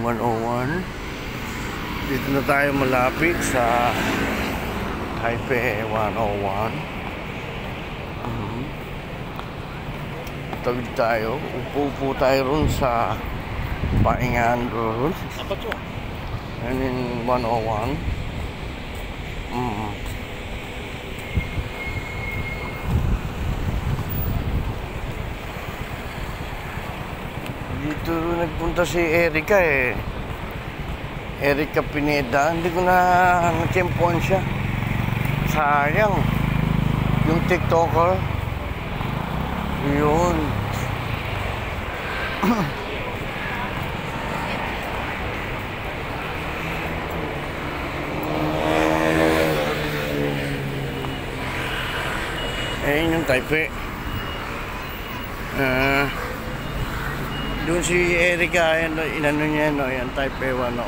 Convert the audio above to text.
101. Dito na tayo malapit sa Taipei 101. Tawid tayo. Upo tayo ron sa paingan doon. Apa to? And in 101. Dito nagpunta si Erica eh. Erica Pineda. Hindi ko na natiyempuan siya. Sayang. Yung TikToker. Yun. Ayun yung Taipei. Doon si Erica, inano niya, no, yan Taipei 101.